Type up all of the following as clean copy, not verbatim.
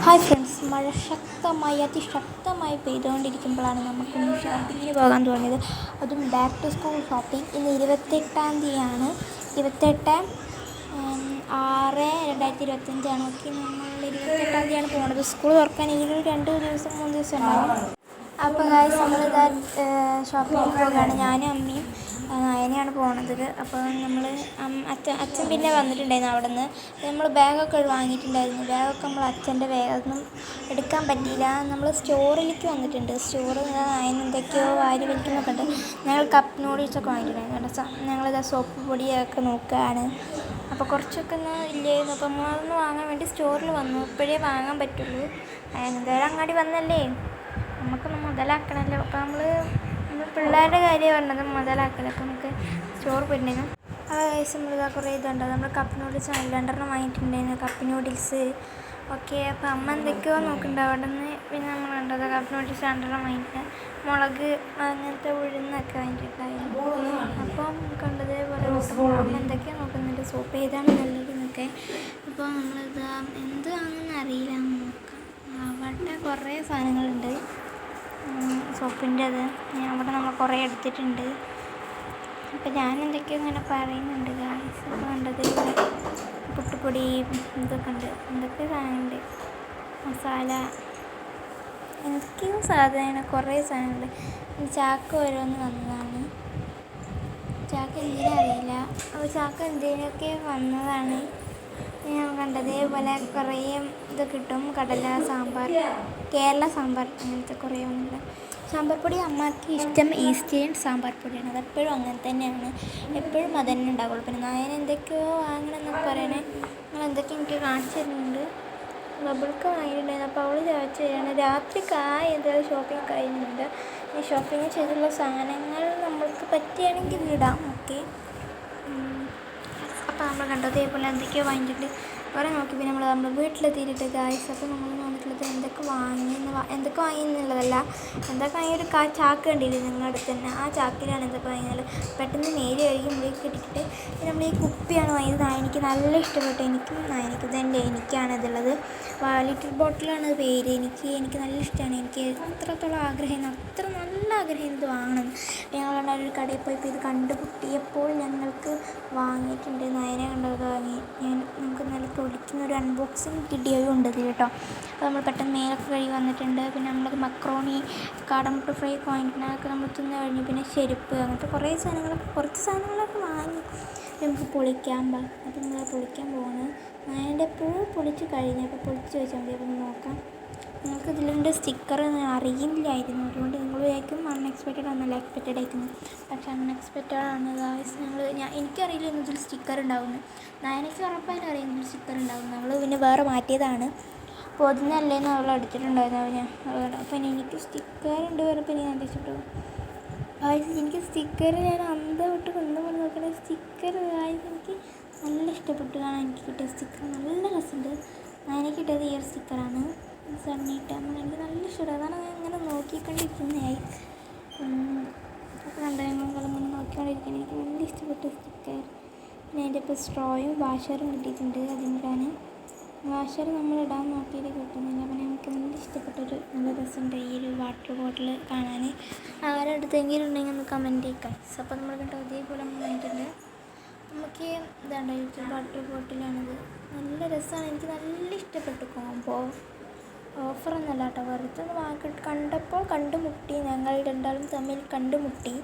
Hi friends, മഴ ശക്തമായി അതിശക്തമായി പെയ്തുകൊണ്ടിരിക്കുമ്പോഴാണ് നമുക്കൊന്ന് ഷോപ്പിങ്ങിന് പോകാൻ തോന്നിയത്. അതും ബാക്ക് ടു സ്കൂൾ ഷോപ്പിംഗ്. ഇന്ന് 28-ാം തീയതിയാണ്. 28/6/2025. ഓക്കെ, നമ്മൾ 28-ാം തീയതിയാണ് പോകുന്നത്. സ്കൂൾ തുറക്കാൻ ഇനി 2 ദിവസം 3 ദിവസം ഉണ്ടാകും. അപ്പോൾ ഗായ്സ്, നമ്മളിതാ ഷോപ്പിങ്ങിന് പോകുകയാണ്. ഞാനും അമ്മയും നയനയാണ് പോണത്. അപ്പോൾ അച്ഛൻ പിന്നെ വന്നിട്ടുണ്ടായിരുന്നു. അവിടെ നിന്ന് നമ്മൾ ബാഗൊക്കെ വാങ്ങിയിട്ടുണ്ടായിരുന്നു. ബാഗൊക്കെ നമ്മൾ അച്ഛൻ്റെ ബാഗൊന്നും എടുക്കാൻ പറ്റിയില്ല. നമ്മൾ സ്റ്റോറിലേക്ക് വന്നിട്ടുണ്ട്. സ്റ്റോറിൽ നയന എന്തൊക്കെയോ വാരി വലിക്കുന്നൊക്കെ ഉണ്ട്. ഞങ്ങൾ കപ്പ് നൂഡിൽസൊക്കെ വാങ്ങിയിട്ടുണ്ടായിരുന്നു. ഞങ്ങളിതാ സോപ്പ് പൊടിയൊക്കെ നോക്കുകയാണ്. അപ്പോൾ കുറച്ചൊക്കെ ഒന്ന് ഇല്ലായിരുന്നു. അപ്പോൾ നമ്മളതൊന്ന് വാങ്ങാൻ വേണ്ടി സ്റ്റോറിൽ വന്നു. ഇപ്പോഴേ വാങ്ങാൻ പറ്റുള്ളൂ. എന്തായാലും അങ്ങാടി വന്നല്ലേ, നമുക്കൊന്ന് മുതലാക്കണമല്ലോ. അപ്പോൾ നമ്മൾ പിള്ളേരുടെ കാര്യം പറഞ്ഞത് മുതലാക്കലൊക്കെ നമുക്ക് സ്റ്റോർ പോയിട്ടുണ്ടായിരുന്നു. ആ കേസ് നമ്മളിതാ കുറേ ഇതുണ്ട്. നമ്മൾ കപ്പ് നൂഡിൽസ് 2 വാങ്ങിയിട്ടുണ്ടായിരുന്നു, കപ്പ് നൂഡിൽസ്. ഓക്കെ, അപ്പോൾ അമ്മ എന്തൊക്കെയോ നോക്കുന്നുണ്ട് അവിടെ നിന്ന്. പിന്നെ നമ്മൾ കണ്ടത് കപ്പ് നൂഡിൽസ് 2 വാങ്ങിയിട്ട് മുളക് അങ്ങനത്തെ ഉഴുന്നൊക്കെ വാങ്ങിയിട്ടുണ്ടായിരുന്നു. അപ്പം കണ്ടത് പോലെ അമ്മ എന്തൊക്കെയോ നോക്കുന്നുണ്ട്, സോപ്പ് ഏതാണ് നല്ലത് എന്നൊക്കെ. അപ്പോൾ നമ്മളിതാ എന്ത് വാങ്ങുമെന്ന് അറിയില്ല, നോക്കാം. അവിടെ കുറേ സാധനങ്ങളുണ്ട് സോപ്പിൻ്റെത്. അവിടെ നമ്മൾ കുറേ എടുത്തിട്ടുണ്ട്. അപ്പോൾ ഞാൻ എന്തൊക്കെയോ ഇങ്ങനെ പറയുന്നുണ്ട് ഗായ്സ്. അപ്പോൾ കണ്ടത് പുട്ടുപൊടി ഇതൊക്കെ ഉണ്ട്, എന്തൊക്കെ സാധനമുണ്ട്, മസാല, എന്തൊക്കെയോ സാധനം, കുറേ സാധനമുണ്ട്. ചാക്ക ഓരോന്ന് വന്നതാണ്. ചാക്ക എന്തിനും അറിയില്ല. അപ്പോൾ ചാക്ക എന്തിനൊക്കെ വന്നതാണ്. ഞാൻ കണ്ടതേപോലെ കുറേ ഇത് കിട്ടും. കടല സാമ്പാർ, കേരള സാമ്പാർ, അങ്ങനത്തെ കുറേ ഉണ്ട്. സാമ്പാർ പൊടി അമ്മയ്ക്ക് ഇഷ്ടം ഈസ്റ്റേൺ സാമ്പാർ പൊടിയാണ്. അതെപ്പോഴും അങ്ങനെ തന്നെയാണ്, എപ്പോഴും അത് തന്നെ ഉണ്ടാവുള്ളൂ. പിന്നെ നായന എന്തൊക്കെയോ വാങ്ങണമെന്നൊക്കെ പറയണേ. നിങ്ങൾ എന്തൊക്കെ എനിക്ക് കാണിച്ചു തരുന്നുണ്ട്. ബബിൾക്ക് വാങ്ങിയിട്ടുണ്ടായിരുന്നു. അപ്പോൾ അവൾ ചോദിച്ചു തരാണ് രാത്രിക്കായി എന്തായാലും ഷോപ്പിംഗ് കഴിയുന്നുണ്ട്. ഈ ഷോപ്പിംഗ് ചെയ്തുള്ള സാധനങ്ങൾ നമ്മൾക്ക് പറ്റുകയാണെങ്കിൽ ഇടാം. ഓക്കെ, അപ്പോൾ നമ്മൾ കണ്ടതേപോലെ എന്തൊക്കെയോ വാങ്ങിച്ചിട്ട് കുറേ നോക്കി. പിന്നെ നമ്മൾ വീട്ടിലെത്തിയിട്ട് ഗായ്സ്, അപ്പോൾ നമ്മൾ വന്നിട്ടുള്ളത് എന്തൊക്കെ വാങ്ങിയെന്നുള്ളതല്ല, എന്തൊക്കെ വാങ്ങിയൊരു ചാക്ക് കണ്ടില്ലേ നിങ്ങളുടെ അടുത്ത് തന്നെ. ആ ചാക്കിലാണ് എന്തൊക്കെ വാങ്ങിയാൽ പെട്ടെന്ന് നേരി കഴുകി മുകളിൽ ഇട്ടിട്ട്. പിന്നെ നമ്മൾ ഈ കുപ്പിയാണ് വാങ്ങിയത്. എനിക്ക് നല്ല ഇഷ്ടപ്പെട്ടു. എനിക്കാണ് ഇതുള്ളത്. ലിറ്റിൽ ബോട്ടിലാണ് പേര്. എനിക്ക് നല്ല ഇഷ്ടമാണ്. എനിക്ക് അത്രത്തോളം അത്ര നല്ല ആഗ്രഹം ഇത് വാങ്ങണം. ഞങ്ങൾ ഒരു കടയിൽ പോയപ്പോൾ ഇത് കണ്ടുമുട്ടിയപ്പോൾ ഞങ്ങൾക്ക് വാങ്ങിയിട്ടുണ്ട്. നയനെ കണ്ടത് വാങ്ങി. നമുക്ക് നല്ല പൊളിക്കുന്നൊരു അൺബോക്സിങ് വീഡിയോയും ഉണ്ട് കേട്ടോ. അപ്പോൾ നമ്മൾ പെട്ടെന്ന് മേലൊക്കെ കഴുകി വന്നിട്ടുണ്ട്. പിന്നെ നമ്മൾ മക്രോണി, കാടമുട്ട ഫ്രൈ ഒക്കെ വാങ്ങിയിട്ടുണ്ട്. അതൊക്കെ നമ്മൾ തിന്ന് കഴിഞ്ഞു. പിന്നെ ചെരുപ്പ്, അങ്ങനത്തെ കുറച്ച് സാധനങ്ങളൊക്കെ വാങ്ങി. നമുക്ക് പൊളിക്കാൻ അപ്പോൾ നമ്മൾ പൊളിക്കാൻ പോവാണ്. നയൻ്റെ പൂ പൊളിച്ച് കഴിഞ്ഞു. അപ്പോൾ പൊളിച്ച് വെച്ചാൽ മതി. അപ്പോൾ നോക്കാം. നിങ്ങൾക്ക് ഇതിലുണ്ട് സ്റ്റിക്കർ അറിയില്ലായിരുന്നു. അതുകൊണ്ട് നിങ്ങൾ വിചാരിക്കും അൺഎക്സ്പെക്റ്റഡ് ആണല്ലോ, എക്സ്പെക്റ്റഡ് ആയിരിക്കുന്നു. പക്ഷേ അൺഎക്സ്പെക്റ്റഡ് ആണ് ഗായ്സ്. എനിക്കറിയില്ല ഇതിൽ സ്റ്റിക്കർ ഉണ്ടാവുന്നു. നയനയ്ക്ക് ഉറപ്പായിട്ട് അറിയാം ഇതിൽ സ്റ്റിക്കർ ഉണ്ടാവും. നമ്മൾ പിന്നെ വേറെ മാറ്റിയതാണ്. അപ്പോൾ അതിനല്ലേന്ന് അവൾ എടുത്തിട്ടുണ്ടായിരുന്നു. അപ്പോൾ എനിക്ക് സ്റ്റിക്കർ ഉണ്ട് പറഞ്ഞപ്പോൾ എനിക്ക് നല്ല ഇഷ്ടപ്പെട്ടു ഗായ്സ്. എനിക്ക് സ്റ്റിക്കർ ഞാൻ അന്തം വിട്ട് കൊണ്ടുപോയി നോക്കണ സ്റ്റിക്കർ ഗായ്സ് എനിക്ക് നല്ല ഇഷ്ടപ്പെട്ടു. കാരണം എനിക്ക് കിട്ടിയ സ്റ്റിക്കർ നല്ല രസമുണ്ട്. നയനയ്ക്ക് കിട്ടിയത് ഈ ഒരു സ്റ്റിക്കറാണ്, സണ്ണിട്ട്. അങ്ങനെ എനിക്ക് നല്ല ഇഷ്ടപ്പെട്ടു. അതാണ് ഞാൻ ഇങ്ങനെ നോക്കിക്കൊണ്ടിരിക്കുന്നതായി. അപ്പോൾ ഞങ്ങളിങ്ങനെ നോക്കിക്കൊണ്ടിരിക്കുന്നത് എനിക്ക് നല്ല ഇഷ്ടപ്പെട്ട സ്റ്റിക്കർ. പിന്നെ അതിൻ്റെ ഇപ്പോൾ സ്ട്രോയും വാഷറും കിട്ടിയിട്ടുണ്ട്. അതിൻ്റെയാണ് വാഷർ നമ്മൾ ഇടാൻ നോക്കിയിട്ട് കിട്ടുന്നില്ല. അപ്പം എനിക്ക് നല്ല ഇഷ്ടപ്പെട്ടൊരു നല്ല രസമുണ്ട് ഈ ഒരു വാട്ടർ ബോട്ടിൽ കാണാൻ. ആരെടുത്തെങ്കിലും ഉണ്ടെങ്കിൽ ഒന്ന് കമൻറ്റ് ചെയ്യുക. അപ്പോൾ നമ്മൾ കേട്ടോ അതേപോലെ നമ്മൾ വാങ്ങിയിട്ടുണ്ട്. നമുക്ക് ഇതാണ് വാട്ടർ ബോട്ടിലാണിത്. നല്ല രസമാണ്. എനിക്ക് നല്ല ഇഷ്ടപ്പെട്ടു. കോംബോ ഓഫറൊന്നുമല്ല കേട്ടോ, വെറുതെ കണ്ടപ്പോൾ കണ്ടുമുട്ടി. ഞങ്ങൾ രണ്ടാളും തമ്മിൽ കണ്ടുമുട്ടി.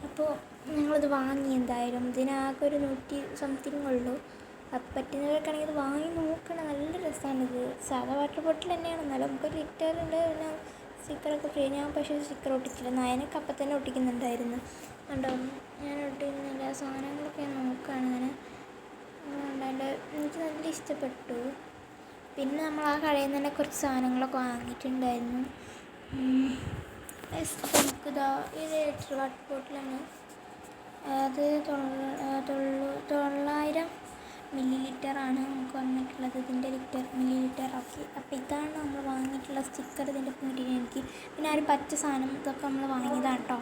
അപ്പോൾ ഞങ്ങളത് വാങ്ങി. എന്തായാലും ഇതിനാകെ ഒരു 100 സംതിങ് ഉള്ളൂ. അപ്പം പറ്റുന്നവർക്കാണെങ്കിൽ ഇത് വാങ്ങി നോക്കണം. നല്ല രസമാണിത്. സാധാ വാട്ടർ ബോട്ടിൽ തന്നെയാണ്, എന്നാലും നമുക്കൊരു ലിറ്ററുണ്ട്. പിന്നെ സ്റ്റിക്കറൊക്കെ ഫ്രീ. ഞാൻ പക്ഷേ സ്റ്റിക്കർ ഒട്ടിച്ചില്ല. നയനൊക്കെ അപ്പം തന്നെ ഒട്ടിക്കുന്നുണ്ടായിരുന്നു. കണ്ടോ, ഞാൻ ഒട്ടിക്കുന്നില്ല. സാധനങ്ങളൊക്കെ നോക്കുകയാണ് ഞാൻ. അതുകൊണ്ട് എനിക്ക് നല്ല ഇഷ്ടപ്പെട്ടു. പിന്നെ നമ്മൾ ആ കടയിൽ നിന്ന് തന്നെ കുറച്ച് സാധനങ്ങളൊക്കെ വാങ്ങിയിട്ടുണ്ടായിരുന്നു. അപ്പോൾ നമുക്കിതാ ഇത് വാട്ടർ ബോട്ടിലാണ്. അത് 900 ml നമുക്ക് വന്നിട്ടുള്ളത്. ഇതിൻ്റെ മില്ലി ലിറ്റർ. ഓക്കെ, അപ്പോൾ ഇതാണ് നമ്മൾ വാങ്ങിയിട്ടുള്ള സ്റ്റിക്കർ. ഇതിൻ്റെ കിട്ടിയിട്ട് എനിക്ക് പിന്നെ ആ ഒരു പച്ച സാധനം ഇതൊക്കെ നമ്മൾ വാങ്ങിയതാണ് കേട്ടോ.